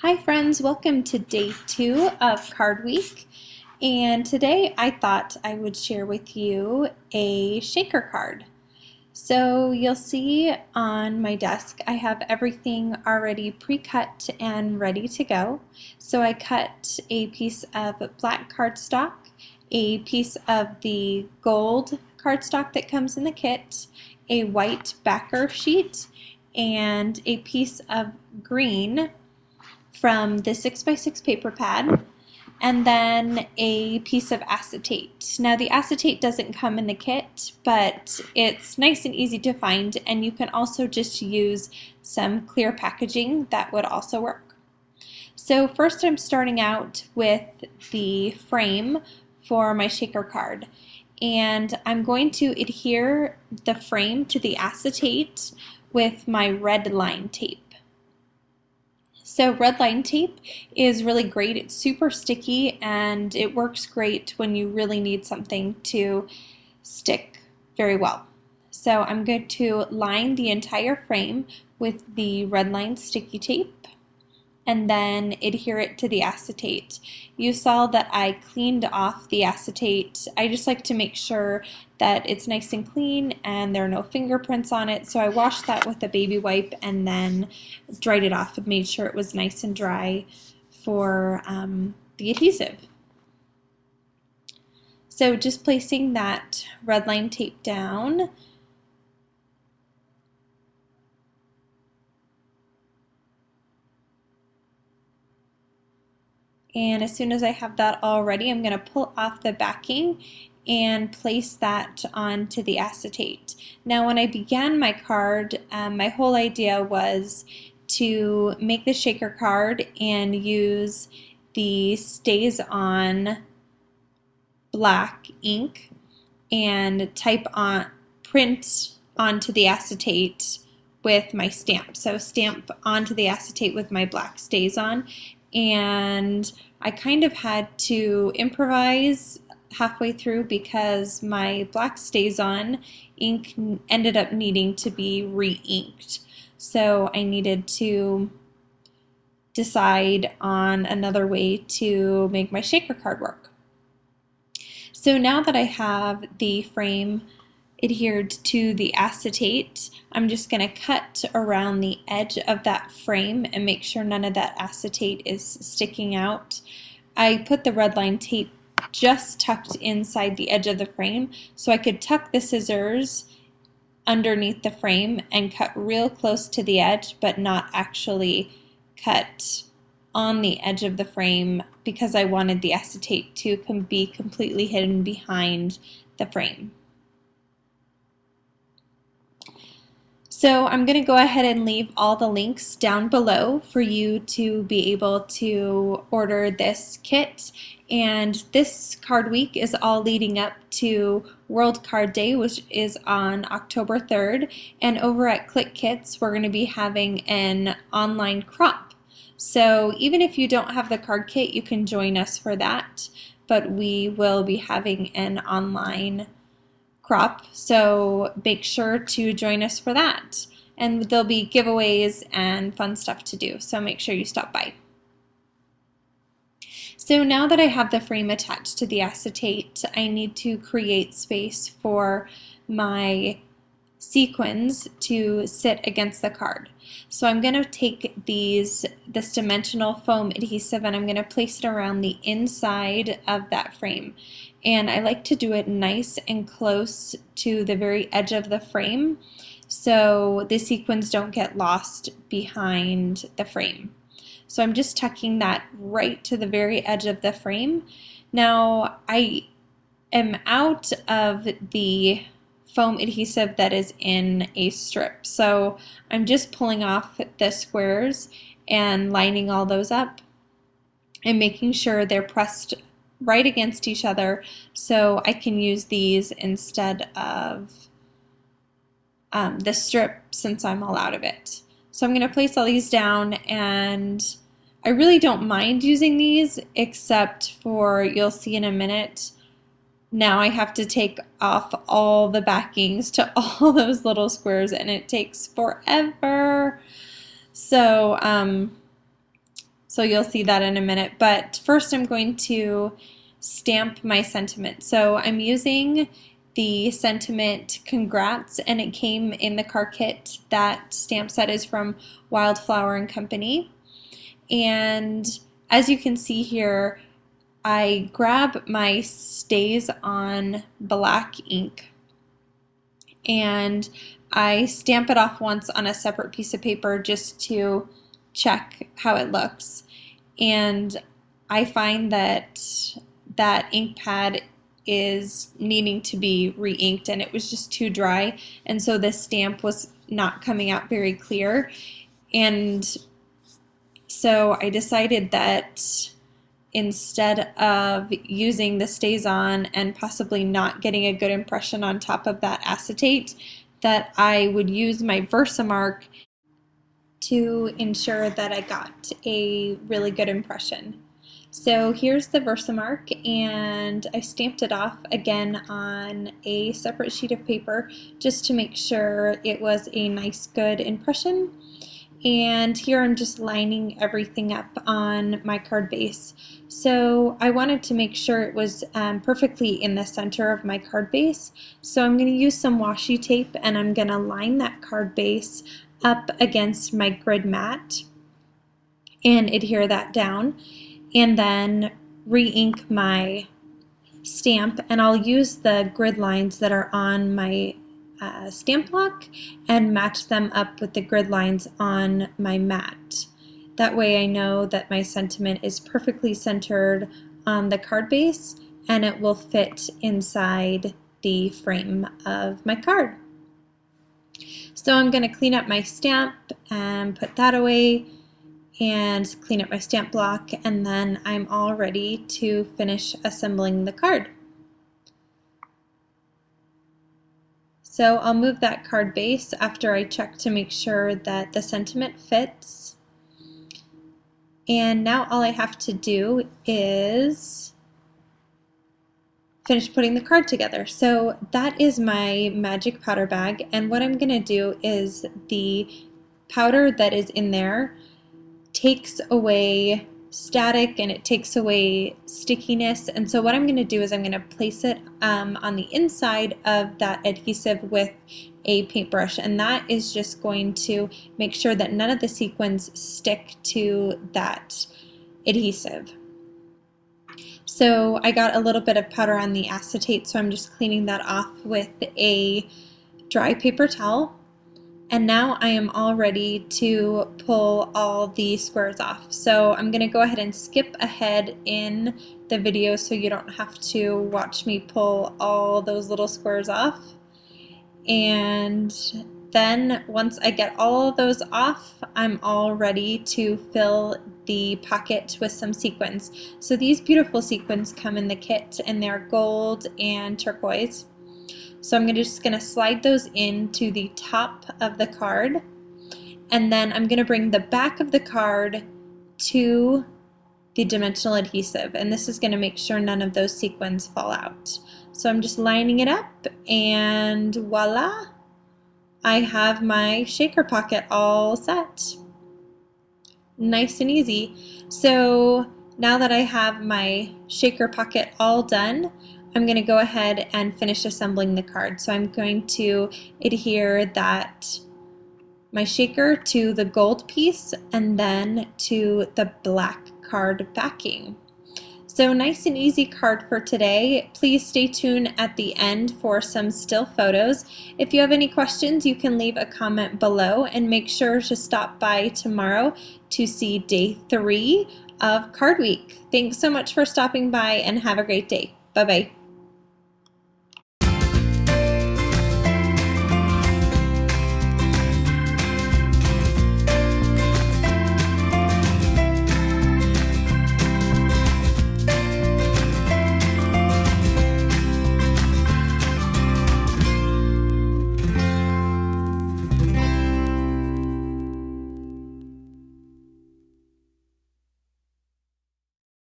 Hi friends, welcome to day 2 of Card Week, and today I thought I would share with you a shaker card. So you'll see on my desk I have everything already pre-cut and ready to go. So I cut a piece of black cardstock, a piece of the gold cardstock that comes in the kit, a white backer sheet, and a piece of green from the 6x6 paper pad, and then a piece of acetate. Now the acetate doesn't come in the kit, but it's nice and easy to find, and you can also just use some clear packaging. That would also work. So first I'm starting out with the frame for my shaker card, and I'm going to adhere the frame to the acetate with my red line tape. So red line tape is really great. It's super sticky and it works great when you really need something to stick very well. So I'm going to line the entire frame with the red line sticky tape and then adhere it to the acetate. You saw that I cleaned off the acetate. I just like to make sure that it's nice and clean and there are no fingerprints on it. So I washed that with a baby wipe and then dried it off and made sure it was nice and dry for the adhesive. So just placing that red line tape down, and as soon as I have that all ready, I'm going to pull off the backing and place that onto the acetate. Now when I began my card, my whole idea was to make the shaker card and use the Stays On black ink and print onto the acetate with my stamp. So stamp onto the acetate with my black Stays On, and I kind of had to improvise halfway through because my black Stays On ink ended up needing to be re-inked. So I needed to decide on another way to make my shaker card work. So now that I have the frame adhered to the acetate, I'm just going to cut around the edge of that frame and make sure none of that acetate is sticking out. I put the red line tape just tucked inside the edge of the frame so I could tuck the scissors underneath the frame and cut real close to the edge, but not actually cut on the edge of the frame because I wanted the acetate to be completely hidden behind the frame. So I'm going to go ahead and leave all the links down below for you to be able to order this kit. And this card week is all leading up to World Card Day, which is on October 3rd. And over at Clique Kits, we're going to be having an online crop. So even if you don't have the card kit, you can join us for that. But we will be having an online crop, so make sure to join us for that. And there'll be giveaways and fun stuff to do, so make sure you stop by. So now that I have the frame attached to the acetate, I need to create space for my sequins to sit against the card. So I'm going to take this dimensional foam adhesive and I'm going to place it around the inside of that frame. And I like to do it nice and close to the very edge of the frame so the sequins don't get lost behind the frame. So I'm just tucking that right to the very edge of the frame. Now I am out of the foam adhesive that is in a strip. So I'm just pulling off the squares and lining all those up and making sure they're pressed right against each other so I can use these instead of the strip since I'm all out of it. So I'm going to place all these down, and I really don't mind using these except for, you'll see in a minute, now I have to take off all the backings to all those little squares and it takes forever. So So you'll see that in a minute. But first I'm going to stamp my sentiment. So I'm using the sentiment Congrats, and it came in the car kit. That stamp set is from Wildflower and Company. And as you can see here, I grab my Stays On black ink and I stamp it off once on a separate piece of paper just to check how it looks. And I find that that ink pad is needing to be re-inked, and it was just too dry, and so this stamp was not coming out very clear. And so I decided that instead of using the Stays On and possibly not getting a good impression on top of that acetate, that I would use my Versamark to ensure that I got a really good impression. So here's the Versamark, and I stamped it off again on a separate sheet of paper just to make sure it was a nice good impression. And here I'm just lining everything up on my card base. So I wanted to make sure it was perfectly in the center of my card base. So I'm going to use some washi tape, and I'm going to line that card base up against my grid mat and adhere that down, and then re-ink my stamp, and I'll use the grid lines that are on my stamp block and match them up with the grid lines on my mat. That way I know that my sentiment is perfectly centered on the card base and it will fit inside the frame of my card. So I'm going to clean up my stamp and put that away and clean up my stamp block, and then I'm all ready to finish assembling the card. So I'll move that card base after I check to make sure that the sentiment fits. And now all I have to do is finish putting the card together. So that is my magic powder bag, and what I'm going to do is the powder that is in there takes away static and it takes away stickiness, and so what I'm going to do is I'm going to place it on the inside of that adhesive with a paintbrush, and that is just going to make sure that none of the sequins stick to that adhesive. So I got a little bit of powder on the acetate, so I'm just cleaning that off with a dry paper towel. And now I am all ready to pull all the squares off. So I'm going to go ahead and skip ahead in the video so you don't have to watch me pull all those little squares off. And then once I get all of those off, I'm all ready to fill the pocket with some sequins. So these beautiful sequins come in the kit, and they're gold and turquoise. So I'm just going to slide those into the top of the card, and then I'm going to bring the back of the card to the dimensional adhesive, and this is going to make sure none of those sequins fall out. So I'm just lining it up, and voila, I have my shaker pocket all set. Nice and easy. So now that I have my shaker pocket all done, I'm going to go ahead and finish assembling the card. So I'm going to adhere my shaker to the gold piece and then to the black card backing. So nice and easy card for today. Please stay tuned at the end for some still photos. If you have any questions, you can leave a comment below, and make sure to stop by tomorrow to see day 3 of Card Week. Thanks so much for stopping by, and have a great day. Bye-bye.